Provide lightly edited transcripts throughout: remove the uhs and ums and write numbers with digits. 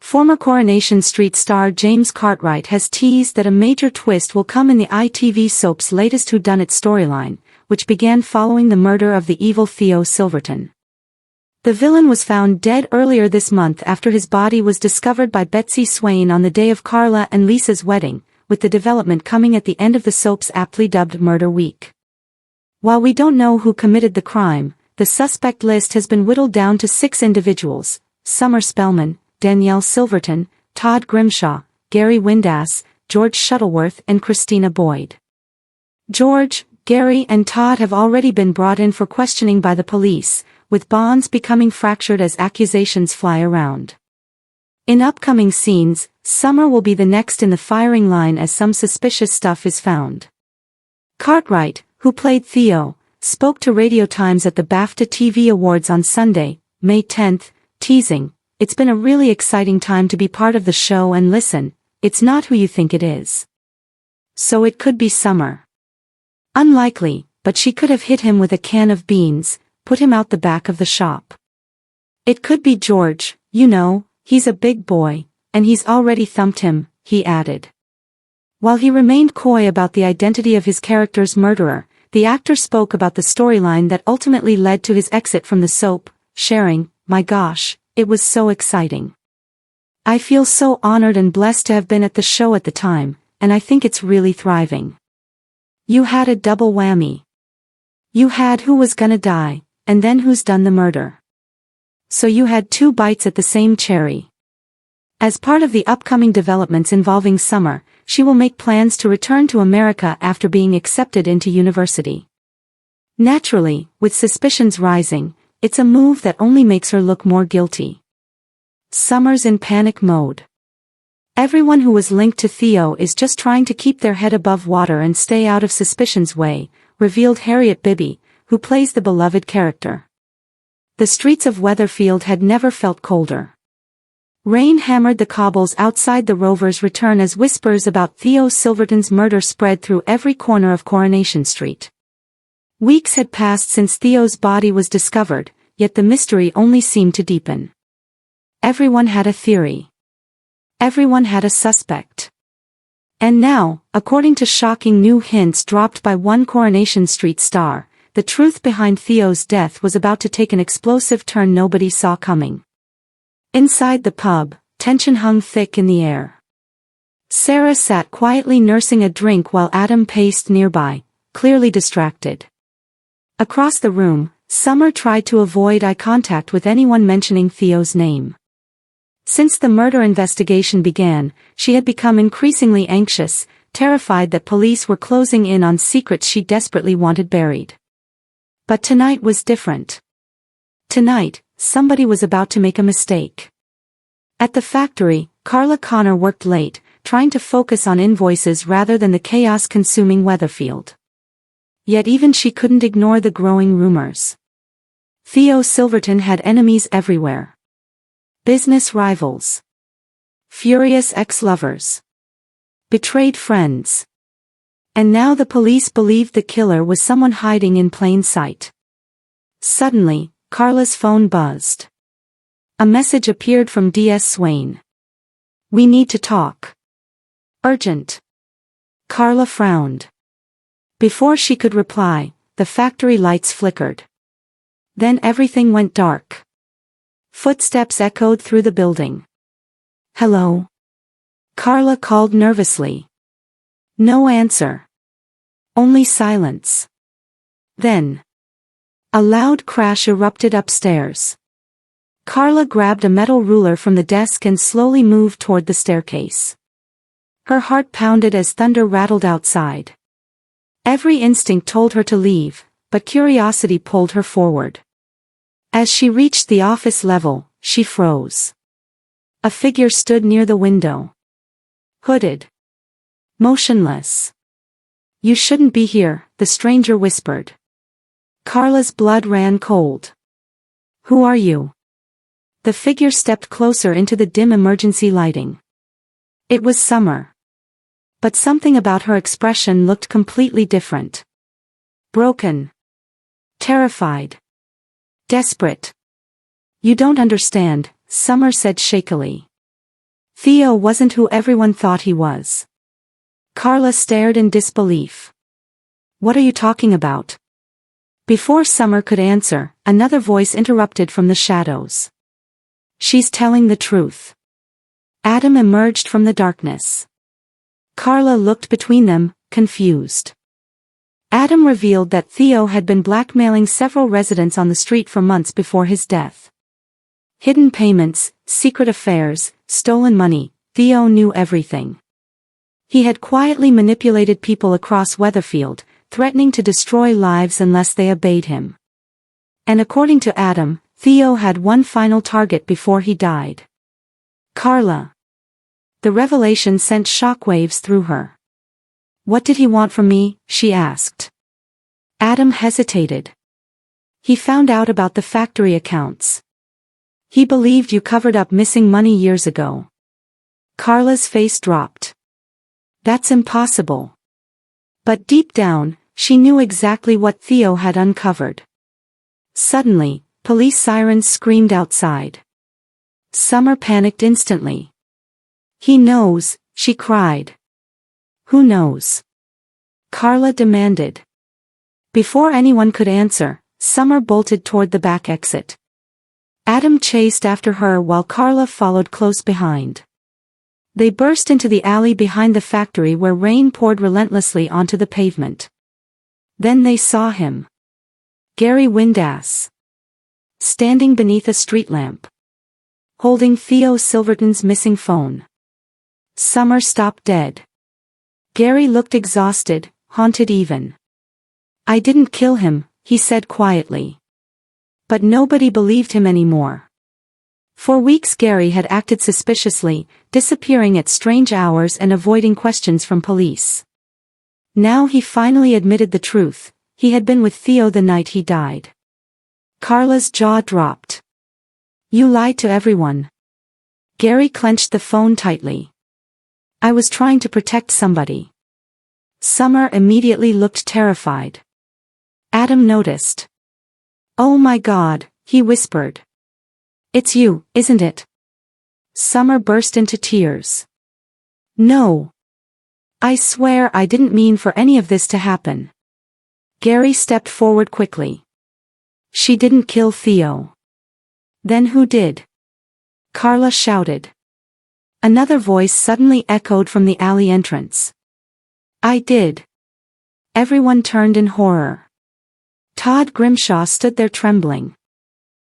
Former Coronation Street star James Cartwright has teased that a major twist will come in the ITV soap's latest Whodunnit storyline, which began following the murder of the evil Theo Silverton. The villain was found dead earlier this month after his body was discovered by Betsy Swain on the day of Carla and Lisa's wedding, with the development coming at the end of the soap's aptly dubbed Murder Week. While we don't know who committed the crime, the suspect list has been whittled down to 6 individuals: Summer Spellman, Danielle Silverton, Todd Grimshaw, Gary Windass, George Shuttleworth and Christina Boyd. George, Gary and Todd have already been brought in for questioning by the police, with bonds becoming fractured as accusations fly around. In upcoming scenes, Summer will be the next in the firing line as some suspicious stuff is found. Cartwright, who played Theo, spoke to Radio Times at the BAFTA TV Awards on Sunday, May 10, teasing, "It's been a really exciting time to be part of the show, and listen, it's not who you think it is. So it could be Summer. Unlikely, but she could have hit him with a can of beans, put him out the back of the shop. It could be George, you know, he's a big boy, and he's already thumped him," he added. While he remained coy about the identity of his character's murderer, the actor spoke about the storyline that ultimately led to his exit from the soap, sharing, "My gosh, it was so exciting. I feel so honored and blessed to have been at the show at the time, and I think it's really thriving. You had a double whammy. You had who was gonna die, and then who's done the murder. So you had 2 bites at the same cherry." As part of the upcoming developments involving Summer, she will make plans to return to America after being accepted into university. Naturally, with suspicions rising, it's a move that only makes her look more guilty. Summer's in panic mode. Everyone who was linked to Theo is just trying to keep their head above water and stay out of suspicion's way, revealed Harriet Bibby, who plays the beloved character. The streets of Weatherfield had never felt colder. Rain hammered the cobbles outside the Rover's return as whispers about Theo Silverton's murder spread through every corner of Coronation Street. Weeks had passed since Theo's body was discovered, yet the mystery only seemed to deepen. Everyone had a theory. Everyone had a suspect. And now, according to shocking new hints dropped by one Coronation Street star, the truth behind Theo's death was about to take an explosive turn nobody saw coming. Inside the pub, tension hung thick in the air. Sarah sat quietly nursing a drink while Adam paced nearby, clearly distracted. Across the room, Summer tried to avoid eye contact with anyone mentioning Theo's name. Since the murder investigation began, she had become increasingly anxious, terrified that police were closing in on secrets she desperately wanted buried. But tonight was different. Tonight, somebody was about to make a mistake. At the factory, Carla Connor worked late, trying to focus on invoices rather than the chaos-consuming Weatherfield. Yet even she couldn't ignore the growing rumors. Theo Silverton had enemies everywhere. Business rivals. Furious ex-lovers. Betrayed friends. And now the police believed the killer was someone hiding in plain sight. Suddenly, Carla's phone buzzed. A message appeared from D.S. Swain. "We need to talk. Urgent." Carla frowned. Before she could reply, the factory lights flickered. Then everything went dark. Footsteps echoed through the building. "Hello?" Carla called nervously. No answer. Only silence. Then, a loud crash erupted upstairs. Carla grabbed a metal ruler from the desk and slowly moved toward the staircase. Her heart pounded as thunder rattled outside. Every instinct told her to leave, but curiosity pulled her forward. As she reached the office level, she froze. A figure stood near the window. Hooded. Motionless. "You shouldn't be here," the stranger whispered. Carla's blood ran cold. "Who are you?" The figure stepped closer into the dim emergency lighting. It was Summer. But something about her expression looked completely different. Broken. Terrified. Desperate. "You don't understand," Summer said shakily. Theo wasn't who everyone thought he was. Carla stared in disbelief. What are you talking about? Before Summer could answer, another voice interrupted from the shadows. She's telling the truth. Adam emerged from the darkness. Carla looked between them, confused. Adam revealed that Theo had been blackmailing several residents on the street for months before his death. Hidden payments, secret affairs, stolen money, Theo knew everything. He had quietly manipulated people across Weatherfield, threatening to destroy lives unless they obeyed him. And according to Adam, Theo had one final target before he died. Carla. The revelation sent shockwaves through her. What did he want from me? She asked. Adam hesitated. He found out about the factory accounts. He believed you covered up missing money years ago. Carla's face dropped. That's impossible. But deep down, she knew exactly what Theo had uncovered. Suddenly, police sirens screamed outside. Summer panicked instantly. He knows, she cried. Who knows? Carla demanded. Before anyone could answer, Summer bolted toward the back exit. Adam chased after her while Carla followed close behind. They burst into the alley behind the factory where rain poured relentlessly onto the pavement. Then they saw him. Gary Windass. Standing beneath a street lamp. Holding Theo Silverton's missing phone. Summer stopped dead. Gary looked exhausted, haunted even. I didn't kill him, he said quietly. But nobody believed him anymore. For weeks Gary had acted suspiciously, disappearing at strange hours and avoiding questions from police. Now he finally admitted the truth, he had been with Theo the night he died. Carla's jaw dropped. You lied to everyone. Gary clenched the phone tightly. I was trying to protect somebody. Summer immediately looked terrified. Adam noticed. Oh my God, he whispered. It's you, isn't it? Summer burst into tears. No. I swear I didn't mean for any of this to happen. Gary stepped forward quickly. She didn't kill Theo. Then who did? Carla shouted. Another voice suddenly echoed from the alley entrance. I did. Everyone turned in horror. Todd Grimshaw stood there trembling.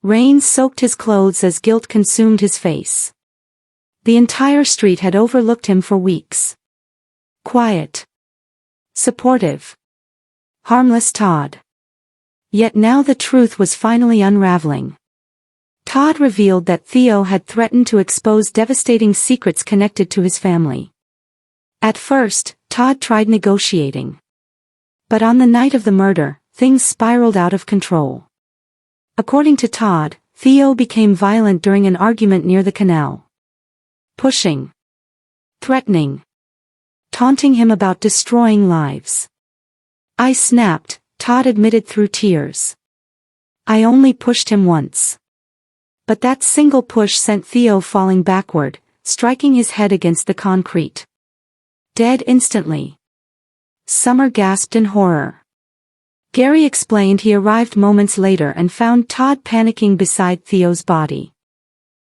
Rain soaked his clothes as guilt consumed his face. The entire street had overlooked him for weeks. Quiet. Supportive. Harmless Todd. Yet now the truth was finally unraveling. Todd revealed that Theo had threatened to expose devastating secrets connected to his family. At first, Todd tried negotiating. But on the night of the murder, things spiraled out of control. According to Todd, Theo became violent during an argument near the canal. Pushing. Threatening. Taunting him about destroying lives. I snapped, Todd admitted through tears. I only pushed him once. But that single push sent Theo falling backward, striking his head against the concrete. Dead instantly. Summer gasped in horror. Gary explained he arrived moments later and found Todd panicking beside Theo's body.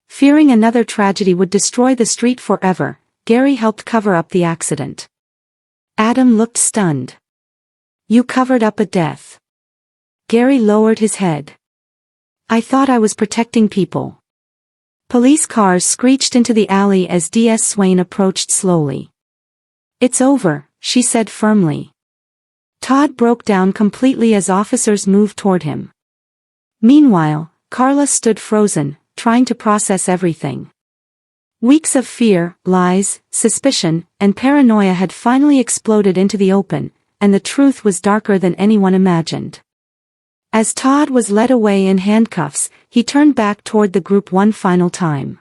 Fearing another tragedy would destroy the street forever, Gary helped cover up the accident. Adam looked stunned. You covered up a death. Gary lowered his head. I thought I was protecting people. Police cars screeched into the alley as D.S. Swain approached slowly. It's over, she said firmly. Todd broke down completely as officers moved toward him. Meanwhile, Carla stood frozen, trying to process everything. Weeks of fear, lies, suspicion, and paranoia had finally exploded into the open, and the truth was darker than anyone imagined. As Todd was led away in handcuffs, he turned back toward the group one final time.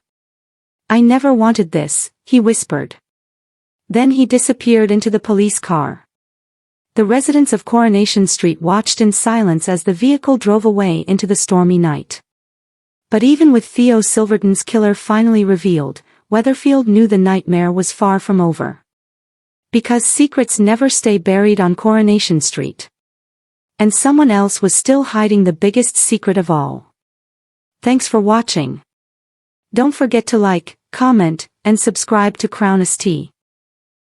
I never wanted this, he whispered. Then he disappeared into the police car. The residents of Coronation Street watched in silence as the vehicle drove away into the stormy night. But even with Theo Silverton's killer finally revealed, Weatherfield knew the nightmare was far from over. Because secrets never stay buried on Coronation Street. And someone else was still hiding the biggest secret of all. Thanks for watching. Don't forget to like, comment, and subscribe to Crown ST.